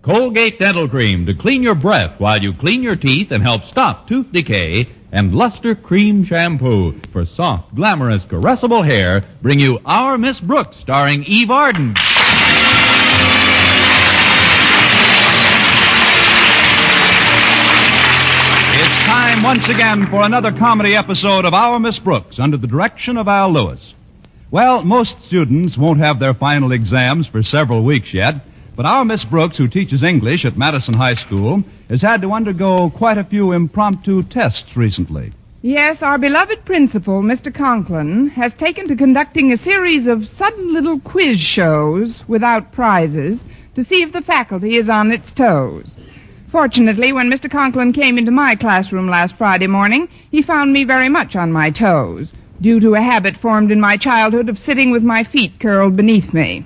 Colgate Dental Cream to clean your breath while you clean your teeth and help stop tooth decay. And Luster Cream Shampoo for soft, glamorous, caressable hair bring you Our Miss Brooks, starring Eve Arden. It's time once again for another comedy episode of Our Miss Brooks under the direction of Al Lewis. Well, most students won't have their final exams for several weeks yet, but our Miss Brooks, who teaches English at Madison High School, has had to undergo quite a few impromptu tests recently. Yes, our beloved principal, Mr. Conklin, has taken to conducting a series of sudden little quiz shows without prizes to see if the faculty is on its toes. Fortunately, when Mr. Conklin came into my classroom last Friday morning, he found me very much on my toes, due to a habit formed in my childhood of sitting with my feet curled beneath me.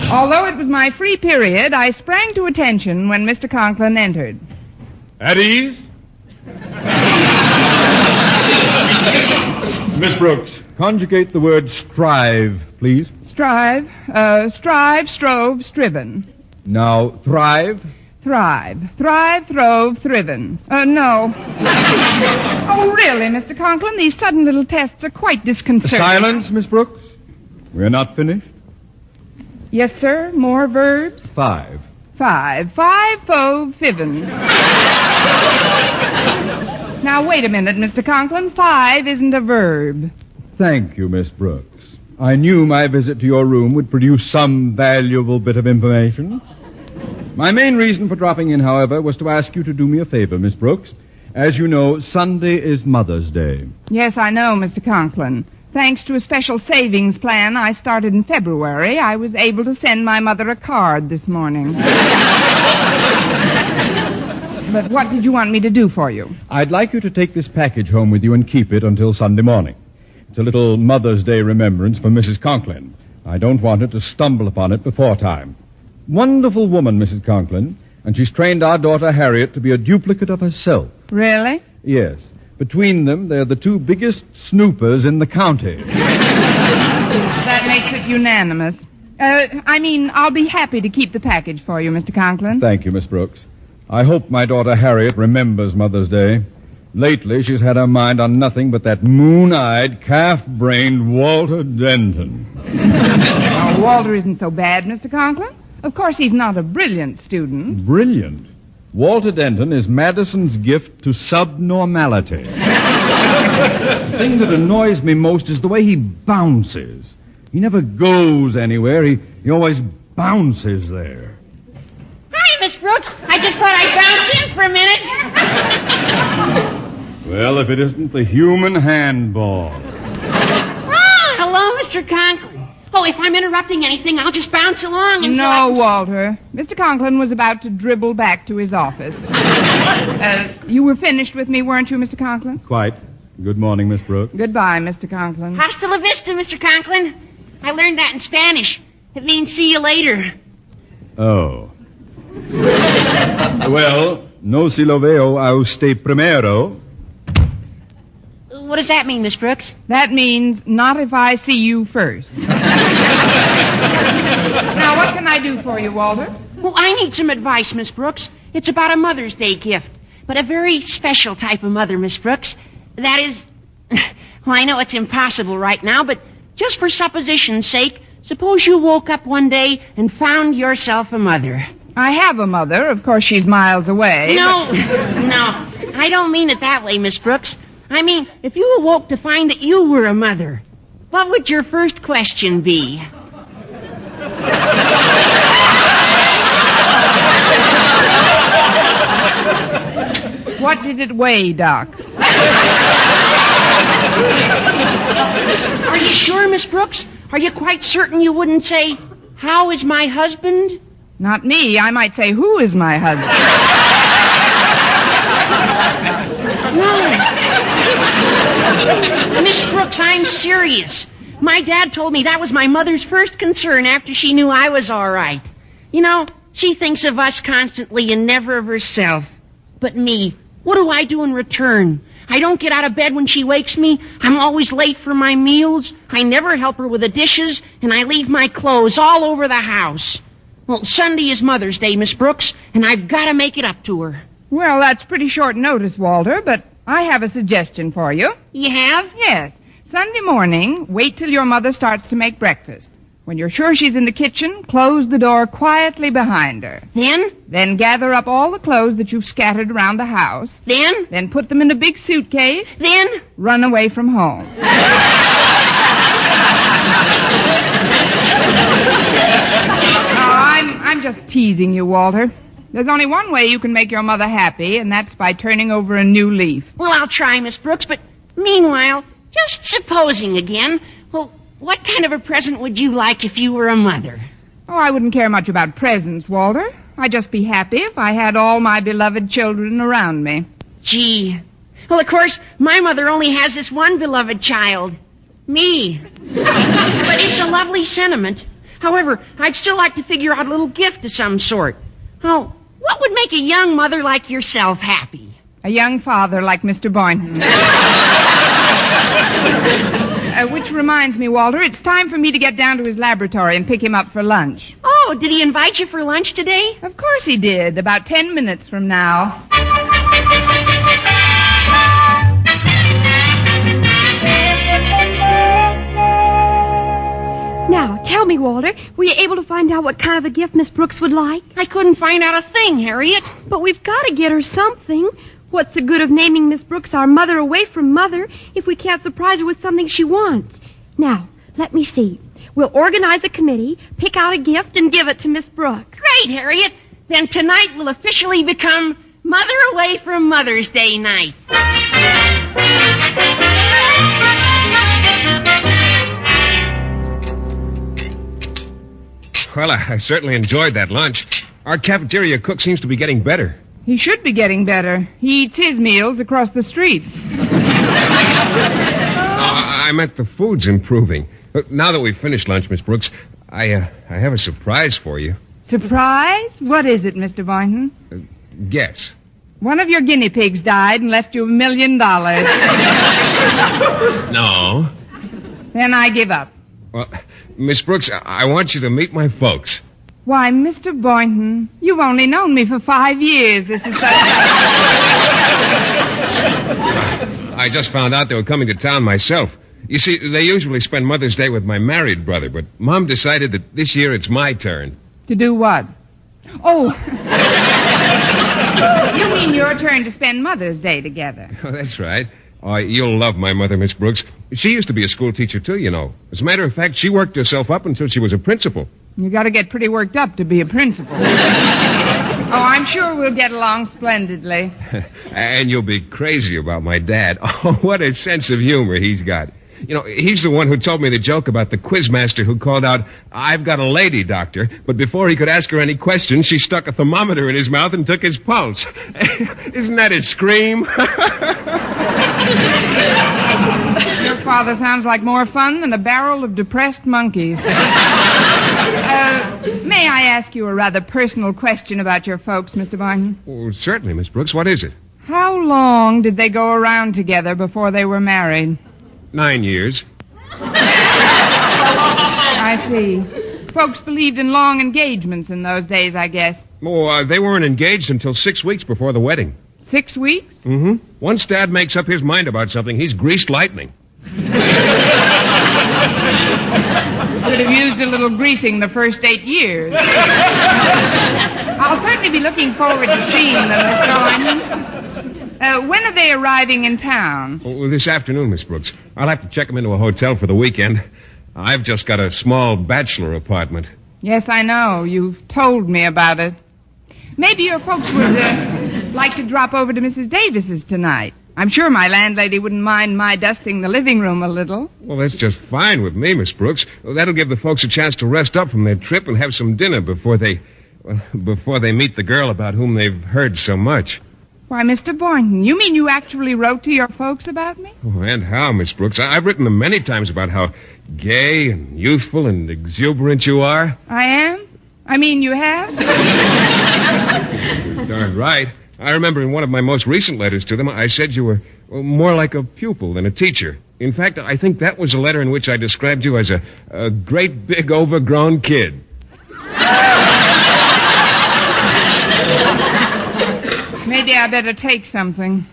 Although it was my free period, I sprang to attention when Mr. Conklin entered. At ease? Miss Brooks, conjugate the word strive, please. Strive, strove, striven. Now, thrive. Thrive, throve, thriven. No. Oh, really, Mr. Conklin? These sudden little tests are quite disconcerting. Silence, Miss Brooks. We're not finished. Yes, sir. More verbs? Five, fove, fiven. Now, wait a minute, Mr. Conklin. Five isn't a verb. Thank you, Miss Brooks. I knew my visit to your room would produce some valuable bit of information. My main reason for dropping in, however, was to ask you to do me a favor, Miss Brooks. As you know, Sunday is Mother's Day. Yes, I know, Mr. Conklin. Thanks to a special savings plan I started in February, I was able to send my mother a card this morning. But what did you want me to do for you? I'd like you to take this package home with you and keep it until Sunday morning. It's a little Mother's Day remembrance for Mrs. Conklin. I don't want her to stumble upon it before time. Wonderful woman, Mrs. Conklin, and she's trained our daughter Harriet to be a duplicate of herself. Really? Yes. Between them, they're the two biggest snoopers in the county. That makes it unanimous. I'll be happy to keep the package for you, Mr. Conklin. Thank you, Miss Brooks. I hope my daughter Harriet remembers Mother's Day. Lately, she's had her mind on nothing but that moon-eyed, calf-brained Walter Denton. Oh, Walter isn't so bad, Mr. Conklin. Of course, he's not a brilliant student. Brilliant? Walter Denton is Madison's gift to subnormality. The thing that annoys me most is the way he bounces. He never goes anywhere. He always bounces there. Hi, Miss Brooks. I just thought I'd bounce in for a minute. Well, if it isn't the human handball. Oh, hello, Mr. Conklin. Oh, if I'm interrupting anything, I'll just bounce along until No, Walter. Mr. Conklin was about to dribble back to his office. You were finished with me, weren't you, Mr. Conklin? Quite. Good morning, Miss Brooks. Goodbye, Mr. Conklin. Hasta la vista, Mr. Conklin. I learned that in Spanish. It means see you later. Oh. Well, no si lo veo a usted primero. What does that mean, Miss Brooks? That means not if I see you first. Now, what can I do for you, Walter? Well, I need some advice, Miss Brooks. It's about a Mother's Day gift, but a very special type of mother, Miss Brooks. That is, well, I know it's impossible right now, but just for supposition's sake, suppose you woke up one day and found yourself a mother. I have a mother. Of course, she's miles away. No, I don't mean it that way, Miss Brooks. I mean, if you awoke to find that you were a mother, what would your first question be? What did it weigh, Doc? Are you sure, Miss Brooks? Are you quite certain you wouldn't say, how is my husband? Not me. I might say, who is my husband? No. Miss Brooks, I'm serious. My dad told me that was my mother's first concern after she knew I was all right. You know, she thinks of us constantly and never of herself. But me, what do I do in return? I don't get out of bed when she wakes me. I'm always late for my meals. I never help her with the dishes, and I leave my clothes all over the house. Well, Sunday is Mother's Day, Miss Brooks, and I've got to make it up to her. Well, that's pretty short notice, Walter, but I have a suggestion for you. You have? Yes. Sunday morning, wait till your mother starts to make breakfast. When you're sure she's in the kitchen, close the door quietly behind her. Then gather up all the clothes that you've scattered around the house. Then put them in a big suitcase. Then run away from home. I'm just teasing you, Walter. There's only one way you can make your mother happy, and that's by turning over a new leaf. Well, I'll try, Miss Brooks, but meanwhile, just supposing again, well, what kind of a present would you like if you were a mother? Oh, I wouldn't care much about presents, Walter. I'd just be happy if I had all my beloved children around me. Gee. Well, of course, my mother only has this one beloved child. Me. But it's a lovely sentiment. However, I'd still like to figure out a little gift of some sort. Oh, what would make a young mother like yourself happy? A young father like Mr. Boynton. Which reminds me, Walter, it's time for me to get down to his laboratory and pick him up for lunch. Oh, did he invite you for lunch today? Of course he did, about 10 minutes from now. Now, tell me, Walter, were you able to find out what kind of a gift Miss Brooks would like? I couldn't find out a thing, Harriet. But we've got to get her something. What's the good of naming Miss Brooks our mother away from mother if we can't surprise her with something she wants? Now, let me see. We'll organize a committee, pick out a gift, and give it to Miss Brooks. Great, Harriet. Then tonight will officially become Mother Away from Mother's Day night. Well, I certainly enjoyed that lunch. Our cafeteria cook seems to be getting better. He should be getting better. He eats his meals across the street. I meant the food's improving. Now that we've finished lunch, Miss Brooks, I have a surprise for you. Surprise? What is it, Mr. Boynton? Guess. One of your guinea pigs died and left you $1 million. No. Then I give up. Well, Miss Brooks, I want you to meet my folks. Why, Mr. Boynton, you've only known me for 5 years. This is such... I just found out they were coming to town myself. You see, they usually spend Mother's Day with my married brother, but Mom decided that this year it's my turn. To do what? Oh. You mean your turn to spend Mother's Day together? Oh, that's right. You'll love my mother, Miss Brooks. She used to be a school teacher, too, you know. As a matter of fact, she worked herself up until she was a principal. You got to get pretty worked up to be a principal. Oh, I'm sure we'll get along splendidly. And you'll be crazy about my dad. Oh, what a sense of humor he's got. You know, he's the one who told me the joke about the quizmaster who called out, "I've got a lady, doctor," but before he could ask her any questions, she stuck a thermometer in his mouth and took his pulse. Isn't that a scream? Your father sounds like more fun than a barrel of depressed monkeys. May I ask you a rather personal question about your folks, Mr. Boynton? Oh, certainly, Miss Brooks. What is it? How long did they go around together before they were married? 9 years. I see. Folks believed in long engagements in those days, I guess. Oh, they weren't engaged until 6 weeks before the wedding. 6 weeks? Mm-hmm. Once Dad makes up his mind about something, he's greased lightning. Could have used a little greasing the first 8 years. I'll certainly be looking forward to seeing them, Mr. Boynton. When are they arriving in town? Oh, this afternoon, Miss Brooks. I'll have to check them into a hotel for the weekend. I've just got a small bachelor apartment. Yes, I know. You've told me about it. Maybe your folks would like to drop over to Mrs. Davis's tonight. I'm sure my landlady wouldn't mind my dusting the living room a little. Well, that's just fine with me, Miss Brooks. That'll give the folks a chance to rest up from their trip and have some dinner before they meet the girl about whom they've heard so much. Why, Mr. Boynton, you mean you actually wrote to your folks about me? Oh, and how, Miss Brooks? I've written them many times about how gay and youthful and exuberant you are. I am? I mean, you have? Darn right. I remember in one of my most recent letters to them, I said you were more like a pupil than a teacher. In fact, I think that was a letter in which I described you as a great big overgrown kid. Maybe I better take something.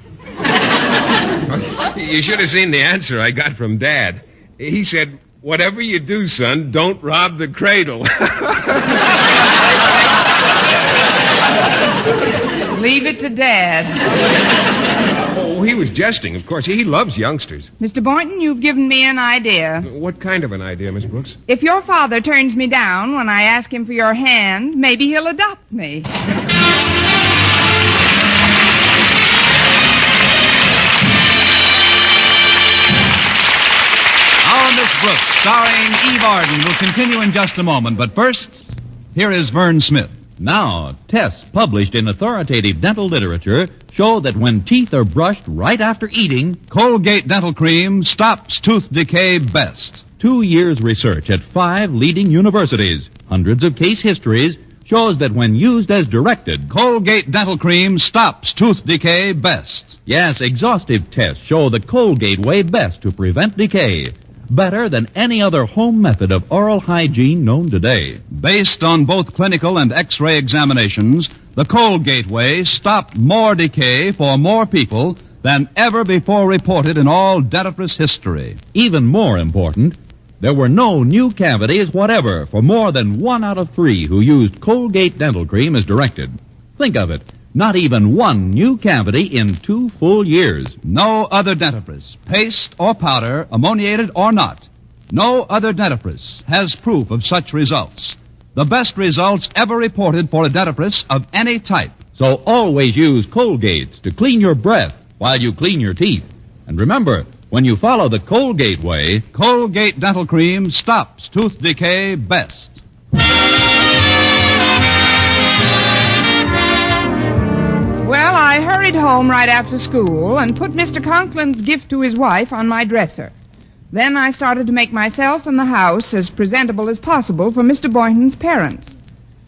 You should have seen the answer I got from Dad. He said, "Whatever you do, son, don't rob the cradle." Leave it to Dad. Oh, he was jesting, of course. He loves youngsters. Mr. Boynton, you've given me an idea. What kind of an idea, Miss Brooks? If your father turns me down when I ask him for your hand, maybe he'll adopt me. Our Miss Brooks, starring Eve Arden, will continue in just a moment. But first, here is Vern Smith. Now, tests published in authoritative dental literature show that when teeth are brushed right after eating, Colgate Dental Cream stops tooth decay best. 2 years' research at 5 leading universities, hundreds of case histories, shows that when used as directed, Colgate Dental Cream stops tooth decay best. yes, exhaustive tests show the Colgate way best to prevent decay. Better than any other home method of oral hygiene known today. Based on both clinical and X-ray examinations, the Colgate way stopped more decay for more people than ever before reported in all dentifrice history. Even more important, there were no new cavities whatever for more than 1 out of 3 who used Colgate Dental Cream as directed. Think of it. Not even one new cavity in 2 full years. No other dentifrice, paste or powder, ammoniated or not, no other dentifrice has proof of such results. The best results ever reported for a dentifrice of any type. So always use Colgate to clean your breath while you clean your teeth. And remember, when you follow the Colgate way, Colgate Dental Cream stops tooth decay best. Well, I hurried home right after school and put Mr. Conklin's gift to his wife on my dresser. Then I started to make myself and the house as presentable as possible for Mr. Boynton's parents.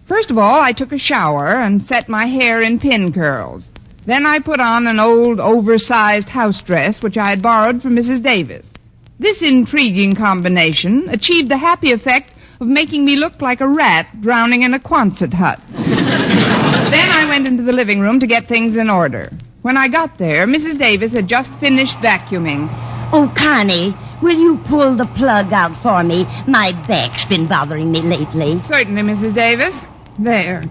First of all, I took a shower and set my hair in pin curls. Then I put on an old, oversized house dress which I had borrowed from Mrs. Davis. This intriguing combination achieved the happy effect of making me look like a rat drowning in a Quonset hut. Then I went into the living room to get things in order. When I got there, Mrs. Davis had just finished vacuuming. Oh, Connie, will you pull the plug out for me? My back's been bothering me lately. Certainly, Mrs. Davis. There.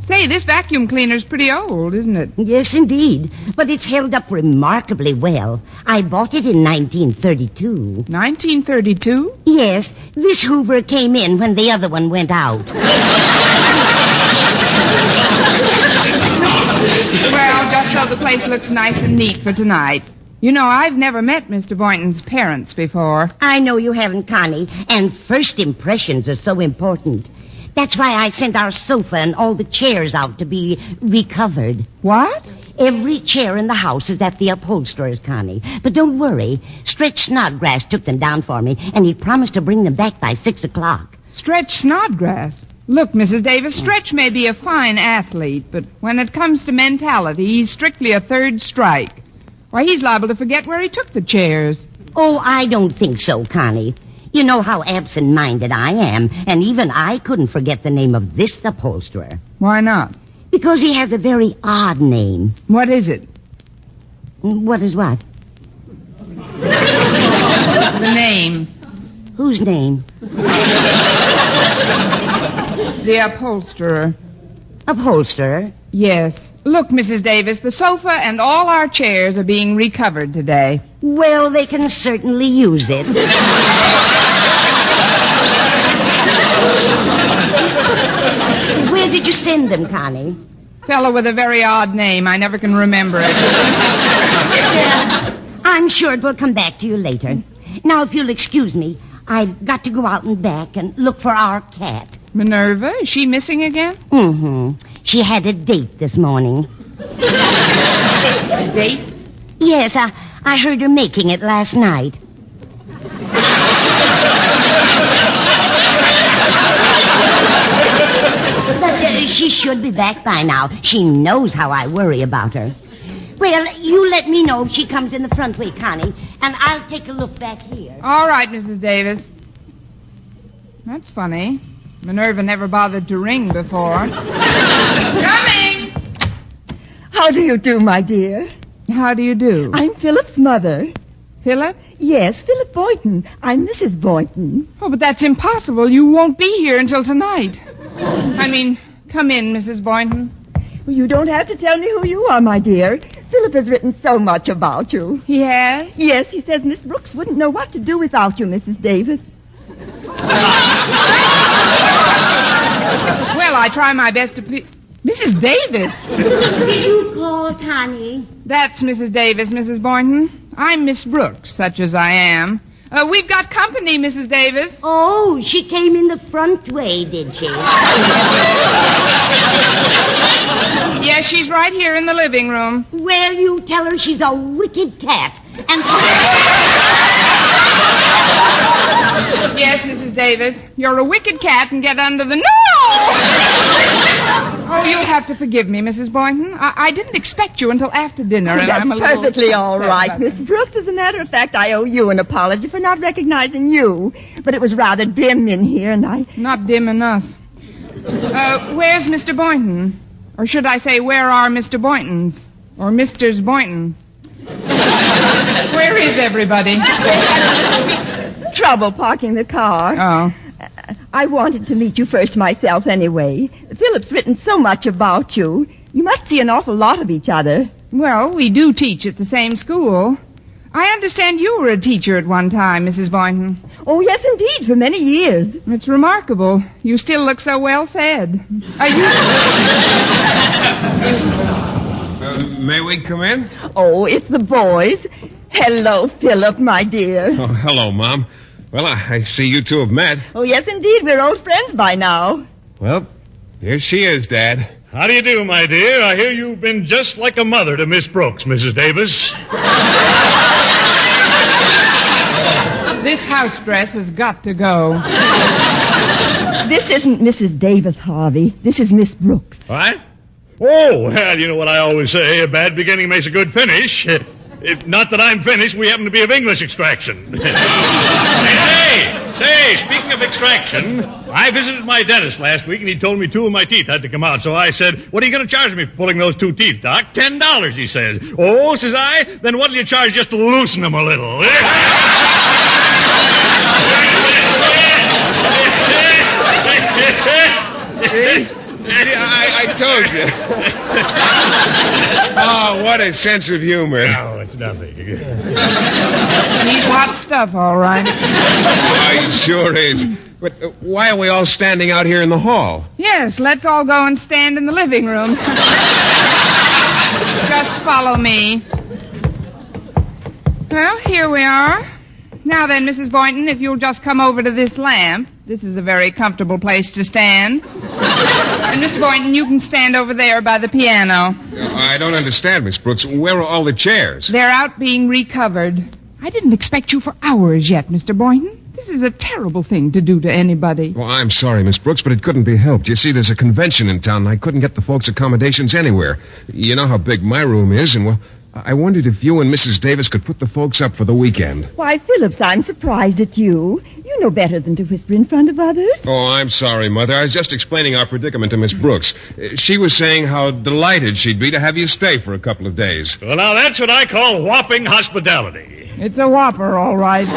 Say, this vacuum cleaner's pretty old, isn't it? Yes, indeed. But it's held up remarkably well. I bought it in 1932. 1932? Yes, this Hoover came in when the other one went out. Well, just so the place looks nice and neat for tonight. You know, I've never met Mr. Boynton's parents before. I know you haven't, Connie, and first impressions are so important. That's why I sent our sofa and all the chairs out to be recovered. What? Every chair in the house is at the upholsterer's, Connie. But don't worry. Stretch Snodgrass took them down for me, and he promised to bring them back by 6 o'clock. Stretch Snodgrass? Look, Mrs. Davis, Stretch may be a fine athlete, but when it comes to mentality, he's strictly a third strike. Why, he's liable to forget where he took the chairs. Oh, I don't think so, Connie. You know how absent-minded I am, and even I couldn't forget the name of this upholsterer. Why not? Because he has a very odd name. What is it? What is what? The name. Whose name? The upholsterer. Upholsterer? Yes. Look, Mrs. Davis, the sofa and all our chairs are being recovered today. Well, they can certainly use it. Where did you send them, Connie? Fellow with a very odd name. I never can remember it. I'm sure it will come back to you later. Now, if you'll excuse me, I've got to go out and back and look for our cat. Minerva? Is she missing again? Mm-hmm. She had a date this morning. A date? Yes, I heard her making it last night. But she should be back by now. She knows how I worry about her. Well, you let me know if she comes in the front way, Connie, and I'll take a look back here. All right, Mrs. Davis. That's funny. Minerva never bothered to ring before. Coming! How How do you do, my dear? How do you do? I'm Philip's mother. Philip? Yes, Philip Boynton. I'm Mrs. Boynton. Oh, but that's impossible. You won't be here until tonight. Come in, Mrs. Boynton. Well, you don't have to tell me who you are, my dear. Philip has written so much about you. He has? Yes, he says Miss Brooks wouldn't know what to do without you, Mrs. Davis. Well, I try my best to please... Mrs. Davis? Did you call, Connie? That's Mrs. Davis, Mrs. Boynton. I'm Miss Brooks, such as I am. We've got company, Mrs. Davis. Oh, she came in the front way, did she? Yes, she's right here in the living room. Well, you tell her she's a wicked cat. And... Yes, Mrs. Davis. You're a wicked cat and get under the... No! Oh, you'll have to forgive me, Mrs. Boynton. I didn't expect you until after dinner, and That's I'm a little perfectly all upset right, about Miss Brooks. As a matter of fact, I owe you an apology for not recognizing you. But it was rather dim in here, and I... Not dim enough. Where's Mr. Boynton? Or should I say, where are Mr. Boyntons? Or Mr.'s Boynton? Where is everybody? Trouble parking the car. Oh. I wanted to meet you first myself anyway. Philip's written so much about you. You must see an awful lot of each other. Well, we do teach at the same school. I understand you were a teacher at one time, Mrs. Boynton. Oh, yes, indeed, for many years. It's remarkable. You still look so well fed. Are you... May we come in? Oh, it's the boys. Hello, Philip, my dear. Oh, hello, Mom. Well, I see you two have met. Oh, yes, indeed. We're old friends by now. Well, here she is, Dad. How do you do, my dear? I hear you've been just like a mother to Miss Brooks, Mrs. Davis. This house dress has got to go. This isn't Mrs. Davis, Harvey. This is Miss Brooks. What? Oh, well, you know what I always say, a bad beginning makes a good finish. Not that I'm finished, we happen to be of English extraction. Say, speaking of extraction, I visited my dentist last week, and he told me 2 of my teeth had to come out. So I said, what are you going to charge me for pulling those 2 teeth, Doc? $10, he says. Oh, says I, then what'll you charge just to loosen them a little? See? I told you. Oh, what a sense of humor. Oh, it's nothing. He's hot stuff, all right. Oh, he sure is. But why are we all standing out here in the hall? Yes, let's all go and stand in the living room. Just follow me. Well, here we are. Now then, Mrs. Boynton, if you'll just come over to this lamp. This is a very comfortable place to stand. And Mr. Boynton, you can stand over there by the piano. I don't understand, Miss Brooks. Where are all the chairs? They're out being recovered. I didn't expect you for hours yet, Mr. Boynton. This is a terrible thing to do to anybody. Well, I'm sorry, Miss Brooks, but it couldn't be helped. You see, there's a convention in town, and I couldn't get the folks' accommodations anywhere. You know how big my room is, and, well, I wondered if you and Mrs. Davis could put the folks up for the weekend. Why, Phillips, I'm surprised at you. You know better than to whisper in front of others. Oh, I'm sorry, Mother. I was just explaining our predicament to Miss Brooks. She was saying how delighted she'd be to have you stay for a couple of days. Well, now, that's what I call whopping hospitality. It's a whopper, all right.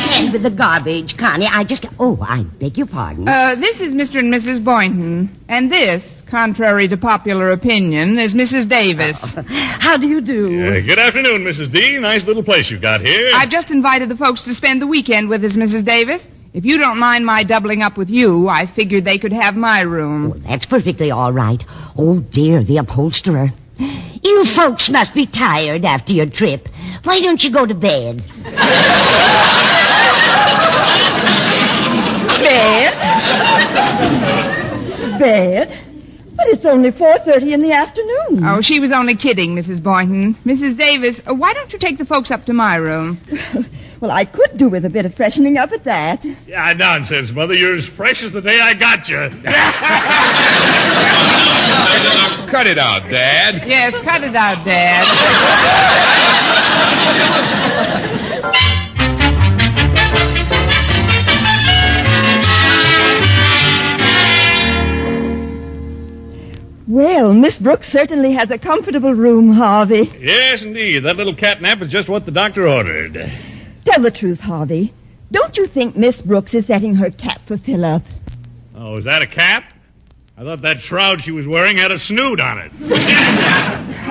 Hand with the garbage, Connie. I beg your pardon. This is Mr. and Mrs. Boynton. And this, contrary to popular opinion, is Mrs. Davis. How do you do? Good afternoon, Mrs. D. Nice little place you've got here. I've just invited the folks to spend the weekend with us, Mrs. Davis. If you don't mind my doubling up with you, I figured they could have my room. Oh, that's perfectly all right. Oh, dear, the upholsterer. You folks must be tired after your trip. Why don't you go to bed? Bed? But it's only 4:30 in the afternoon. Oh, she was only kidding, Mrs. Boynton. Mrs. Davis, why don't you take the folks up to my room? Well, I could do with a bit of freshening up at that. Yeah, nonsense, Mother. You're as fresh as the day I got you. Cut it out, Dad. Yes, cut it out, Dad. Well, Miss Brooks certainly has a comfortable room, Harvey. Yes, indeed. That little catnap is just what the doctor ordered. Tell the truth, Harvey. Don't you think Miss Brooks is setting her cap for Philip? Oh, is that a cap? I thought that shroud she was wearing had a snoot on it.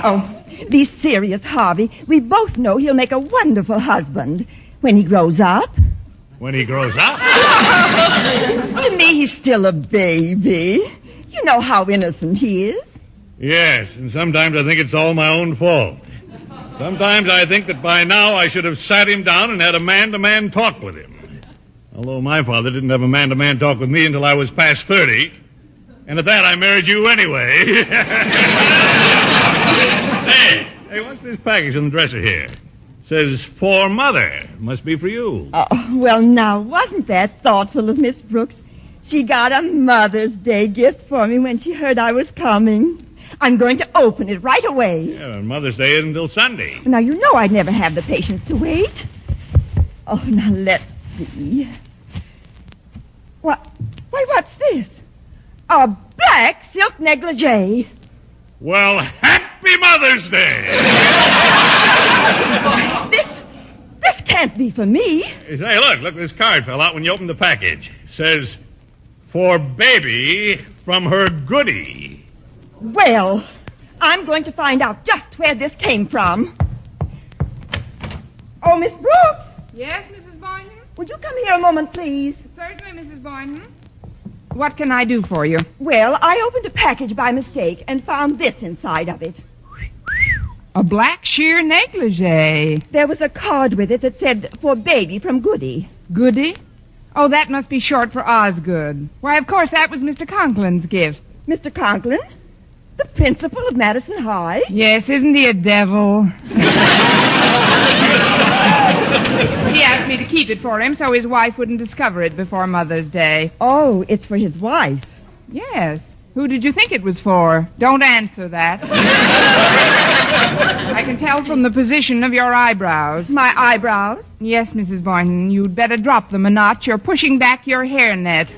Oh, be serious, Harvey. We both know he'll make a wonderful husband when he grows up. When he grows up? To me, he's still a baby. You know how innocent he is. Yes, and sometimes I think it's all my own fault. Sometimes I think that by now I should have sat him down and had a man-to-man talk with him. Although my father didn't have a man-to-man talk with me until I was past 30. And at that, I married you anyway. Hey, what's this package on the dresser here? It says, for mother. Must be for you. Oh, well, now, wasn't that thoughtful of Miss Brooks? She got a Mother's Day gift for me when she heard I was coming. I'm going to open it right away. Yeah, well, Mother's Day isn't until Sunday. Now, you know I'd never have the patience to wait. Oh, now, let's see. Why, what's this? A black silk negligee. Well, happy Mother's Day! This can't be for me. Hey, look, this card fell out when you opened the package. It says, for baby from her goodie. Well, I'm going to find out just where this came from. Oh, Miss Brooks, Yes, Mrs. Boynton? would you come here a moment, please? Certainly, Mrs. Boynton. What can I do for you? Well, I opened a package by mistake and found this inside of it. A black sheer negligee. There was a card with it that said, for baby from Goody. Goody? Oh, that must be short for Osgood. Why, of course, that was Mr. Conklin's gift. Mr. Conklin, the principal of Madison High? Yes, isn't he a devil? He asked me to keep it for him so his wife wouldn't discover it before Mother's Day. Oh, it's for his wife. Yes. Who did you think it was for? Don't answer that. I can tell from the position of your eyebrows. My eyebrows? Yes, Mrs. Boynton, you'd better drop them a notch. You're pushing back your hairnet.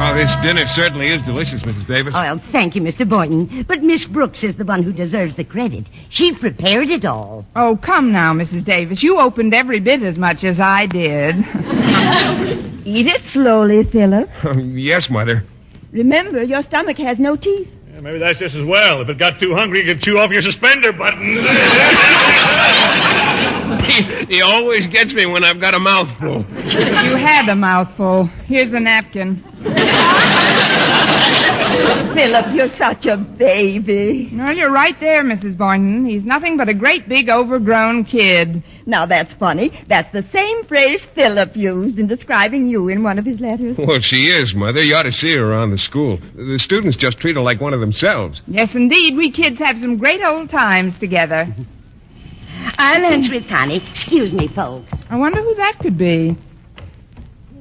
Oh, this dinner certainly is delicious, Mrs. Davis. Oh, well, thank you, Mr. Boynton. But Miss Brooks is the one who deserves the credit. She prepared it all. Oh, come now, Mrs. Davis. You opened every bit as much as I did. Eat it slowly, Philip. Yes, Mother. Remember, your stomach has no teeth. Yeah, maybe that's just as well. If it got too hungry, you could chew off your suspender buttons. He always gets me when I've got a mouthful. You had a mouthful. Here's the napkin. Philip, you're such a baby. Well, you're right there, Mrs. Boynton. He's nothing but a great big overgrown kid. Now, that's funny. That's the same phrase Philip used in describing you in one of his letters. Well, she is, Mother. You ought to see her around the school. The students just treat her like one of themselves. Yes, indeed. We kids have some great old times together. I'll answer it, Connie. Excuse me, folks. I wonder who that could be.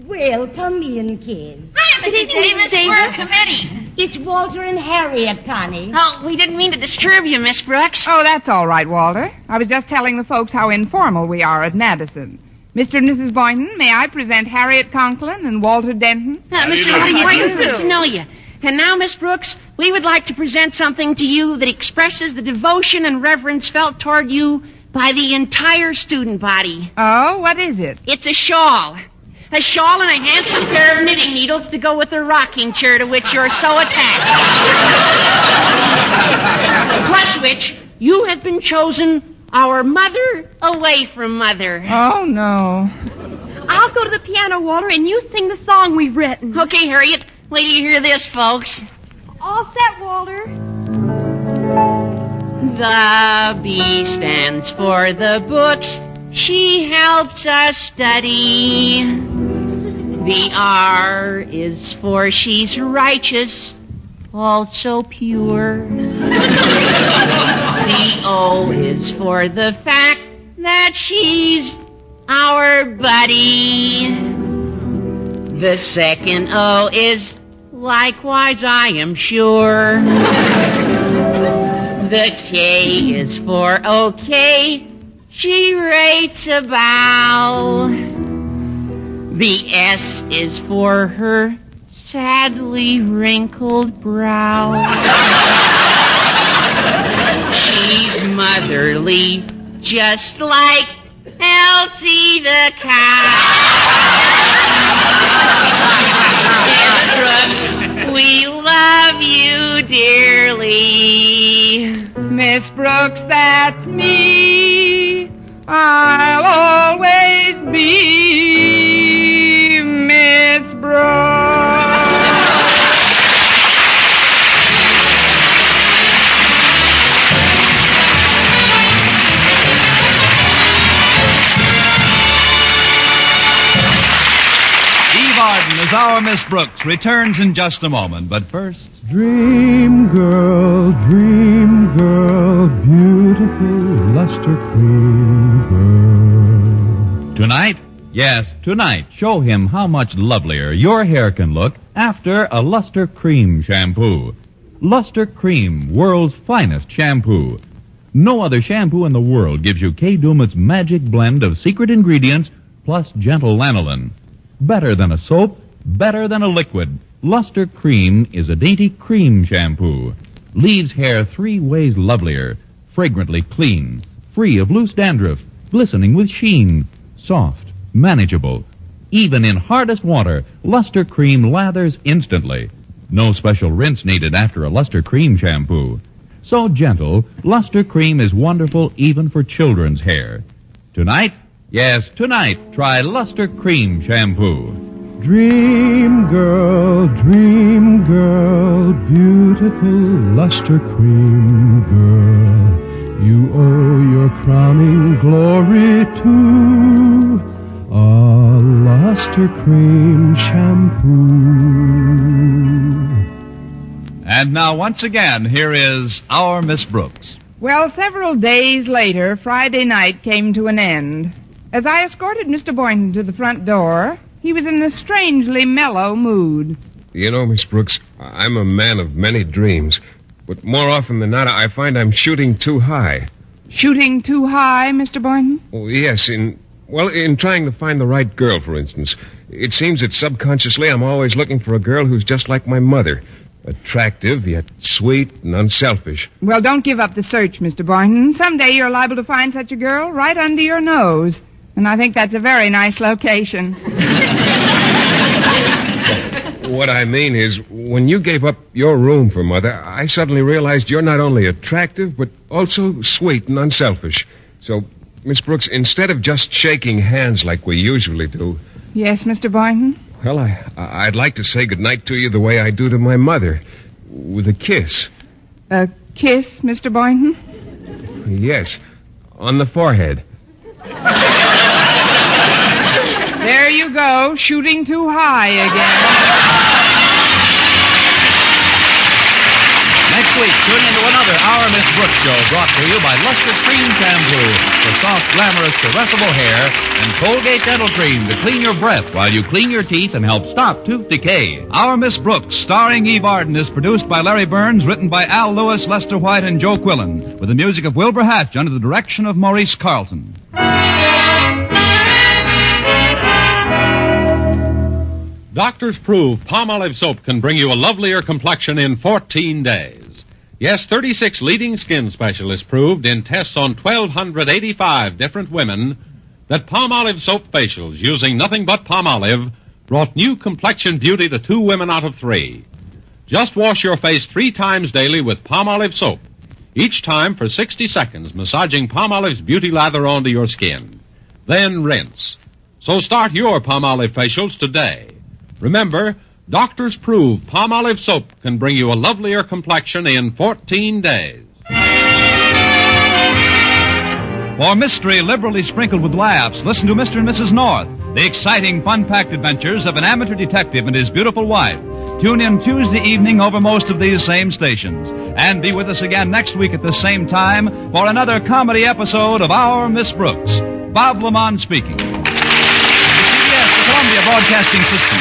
Well, come in, kids. Hi, Mrs. Davis. We're a committee. It's Walter and Harriet, Connie. Oh, we didn't mean to disturb you, Miss Brooks. Oh, that's all right, Walter. I was just telling the folks how informal we are at Madison. Mr. and Mrs. Boynton, may I present Harriet Conklin and Walter Denton? Mr. Boynton, nice to know you. And now, Miss Brooks, we would like to present something to you that expresses the devotion and reverence felt toward you by the entire student body. Oh, what is it? It's a shawl. A shawl and a handsome pair of knitting needles to go with the rocking chair to which you're so attached. Plus which, you have been chosen our mother away from mother. Oh, no. I'll go to the piano, Walter, and you sing the song we've written. Okay, Harriet, wait till you hear this, folks. All set, Walter. The B stands for the books she helps us study. The R is for she's righteous, also pure. The O is for the fact that she's our buddy. The second O is likewise, I am sure. The K is for okay, she rates a bow. The S is for her sadly wrinkled brow. She's motherly, just like Elsie the cow. Miss Brooks, we love you dearly. Miss Brooks, that's me. I'll always be Miss Brooks. Eve Arden as our Miss Brooks returns in just a moment, but first... Dream girl, beautiful luster cream girl. Tonight? Yes, tonight. Show him how much lovelier your hair can look after a Luster Cream shampoo. Luster Cream, world's finest shampoo. No other shampoo in the world gives you Kay Daumit's magic blend of secret ingredients plus gentle lanolin. Better than a soap, better than a liquid. Luster Cream is a dainty cream shampoo. Leaves hair 3 ways lovelier, fragrantly clean, free of loose dandruff, glistening with sheen, soft, manageable. Even in hardest water, Luster Cream lathers instantly. No special rinse needed after a Luster Cream shampoo. So gentle, Luster Cream is wonderful even for children's hair. Tonight? Yes, tonight, try Luster Cream shampoo. Dream girl, beautiful luster cream girl. You owe your crowning glory to a luster cream shampoo. And now, once again, here is our Miss Brooks. Well, several days later, Friday night came to an end. As I escorted Mr. Boynton to the front door, he was in a strangely mellow mood. You know, Miss Brooks, I'm a man of many dreams. But more often than not, I find I'm shooting too high. Shooting too high, Mr. Boynton? Oh, yes, in trying to find the right girl, for instance. It seems that subconsciously I'm always looking for a girl who's just like my mother. Attractive, yet sweet and unselfish. Well, don't give up the search, Mr. Boynton. Someday you're liable to find such a girl right under your nose. And I think that's a very nice location. What I mean is, when you gave up your room for Mother, I suddenly realized you're not only attractive, but also sweet and unselfish. So, Miss Brooks, instead of just shaking hands like we usually do... Yes, Mr. Boynton? Well, I'd like to say goodnight to you the way I do to my mother, with a kiss. A kiss, Mr. Boynton? Yes, on the forehead. There you go, shooting too high again. Next week, tune into another Our Miss Brooks show brought to you by Luster Cream Shampoo for soft, glamorous, caressable hair and Colgate Dental Cream to clean your breath while you clean your teeth and help stop tooth decay. Our Miss Brooks, starring Eve Arden, is produced by Larry Burns, written by Al Lewis, Lester White, and Joe Quillen, with the music of Wilbur Hatch under the direction of Maurice Carlton. Doctors prove Palmolive soap can bring you a lovelier complexion in 14 days. Yes, 36 leading skin specialists proved in tests on 1,285 different women that Palmolive soap facials using nothing but Palmolive brought new complexion beauty to 2 women out of 3. Just wash your face 3 times daily with Palmolive soap, each time for 60 seconds, massaging Palmolive's beauty lather onto your skin. Then rinse. So start your Palmolive facials today. Remember, doctors prove Palmolive soap can bring you a lovelier complexion in 14 days. For mystery liberally sprinkled with laughs, listen to Mr. and Mrs. North, the exciting, fun-packed adventures of an amateur detective and his beautiful wife. Tune in Tuesday evening over most of these same stations. And be with us again next week at the same time for another comedy episode of Our Miss Brooks. Bob Lamont speaking. The CBS, the Columbia Broadcasting System.